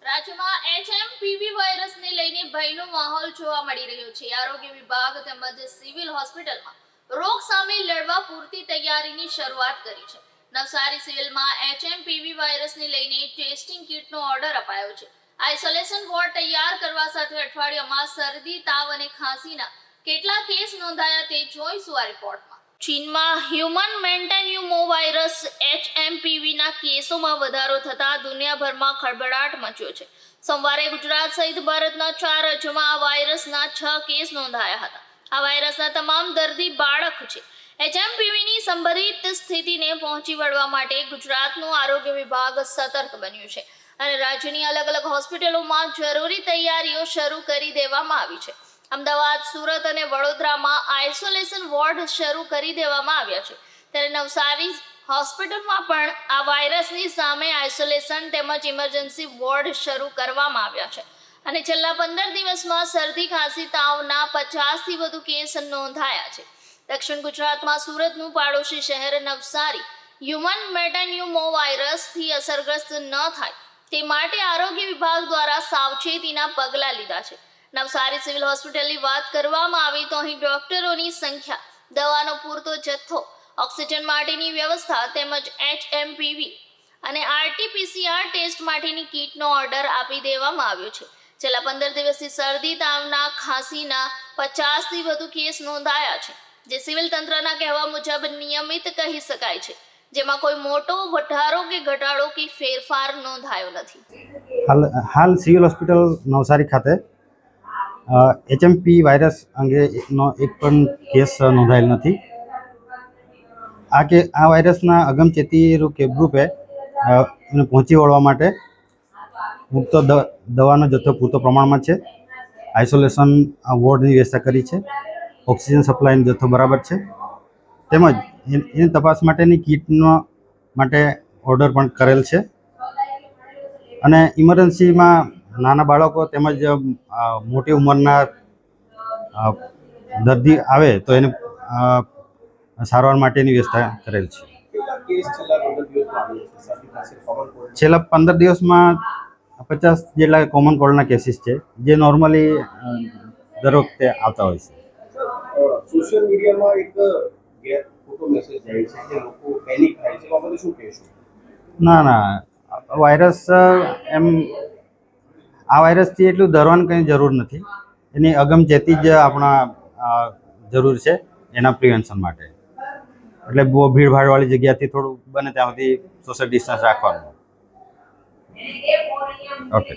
રાજ્યમાં HMPV વાયરસને લઈને ભયનો માહોલ જોવા મળી રહ્યો છે। આરોગ્ય વિભાગ તેમજ સિવિલ હોસ્પિટલમાં રોગ સામે લડવા પૂરતી તૈયારીની શરૂઆત કરી છે। નવસારી સિવિલમાં HMPV વાયરસને લઈને ટેસ્ટિંગ કિટનો ઓર્ડર અપાયો છે। આઇસોલેશન વોર્ડ તૈયાર કરવા સાથે અઠવાડિયામાં શરદી, તાવ અને ખાંસીના કેટલા કેસ નોંધાયા તે જોઈશું આ રિપોર્ટમાં। ચીનમાં હ્યુમન મેન્ટેન્યુમો વાયરસ HMPV ના કેસોમાં વધારો થતા દુનિયાભરમાં ખળભળાટ મચ્યો છે। સોમવારે ગુજરાત સહિત ભારતના 4 રાજ્યોમાં આ વાયરસના 6 કેસ નોંધાયા હતા। આ વાયરસના તમામ દર્દી બાળક છે। HMPV ની સંભવિત સ્થિતિને પહોંચી વળવા માટે ગુજરાતનું આરોગ્ય વિભાગ સતર્ક બન્યું છે અને રાજ્યની અલગ અલગ હોસ્પિટલોમાં જરૂરી તૈયારીઓ શરૂ કરી દેવામાં આવી છે। અમદાવાદ, સુરત અને વડોદરામાં આઇસોલેશન વોર્ડ શરૂ કરી દેવામાં આવ્યા છે, ત્યારે નવસારી હોસ્પિટલમાં પણ આ વાયરસની સામે આઇસોલેશન તેમજ ઇમરજન્સી વોર્ડ શરૂ કરવામાં આવ્યા છે અને છેલ્લા 15 દિવસમાં શરદી, ખાંસી, તાવના 50થી વધુ કેસ નોંધાયા છે। દક્ષિણ ગુજરાતમાં સુરતનું પાડોશી શહેર નવસારી હ્યુમન મેન્ટેન્યુમો વાયરસથી અસરગ્રસ્ત ન થાય તે માટે આરોગ્ય વિભાગ દ્વારા સાવચેતીના પગલાં લીધા છે। નવસારી સિવિલ હોસ્પિટલની વાત કરવામાં આવે તો અહીં ડોક્ટરોની સંખ્યા, દવાનો પૂરતો જથ્થો, ઓક્સિજન માટેની વ્યવસ્થા તેમજ HMPV અને RT-PCR ટેસ્ટ માટેની કીટનો ઓર્ડર આપી દેવામાં આવ્યો છે। છેલ્લા 15 દિવસથી શરદી, તાવના, ખાંસીના 50થી વધુ કેસ નોંધાયા છે, જે સિવિલ તંત્રના કહેવા મુજબ નિયમિત કહી શકાય છે, જેમાં કોઈ મોટો વધારો કે ઘટાડો કે ફેરફાર નોંધાયો નથી। હાલ સિવિલ હોસ્પિટલ નવસારી ખાતે HMP વાયરસ અંગેનો એક પણ કેસ નોંધાયેલ નથી। આ વાયરસના અગમચેતી રૂપે એને પહોંચી વળવા માટે પૂરતો દવાનો જથ્થો પૂરતો પ્રમાણમાં છે, આઇસોલેશન વોર્ડની વ્યવસ્થા કરી છે, ઓક્સિજન સપ્લાયનો જથ્થો બરાબર છે, તેમજ એની તપાસ માટેની કીટનો માટે ઓર્ડર પણ કરેલ છે અને ઇમરજન્સીમાં નાના બાળકો તેમજ મોટી ઉંમરના દર્દી આવે તો એને સારવાર માટેની વ્યવસ્થા કરેલ છે। છેલ્લા 15 દિવસમાં 50 જેટલા કોમન કોલ્ડના કેસીસ છે, જે નોર્મલી દર વખતે આવતા હોય છે। સોશિયલ મીડિયામાં એક ખોટો મેસેજ જાય છે કે લોકો પેનિક થાય છે, આપણે શું કહેશું? ના, વાયરસ આ વાયરસથી એટલું ડરવાની કંઈ જરૂર નથી। એની અગમચેતી જ આપણા જરૂર છે એના પ્રિવેન્શન માટે। એટલે બહુ ભીડભાડવાળી જગ્યાથી થોડું બને ત્યાં સુધી સોશિયલ ડિસ્ટન્સ રાખવાનું। ઓકે।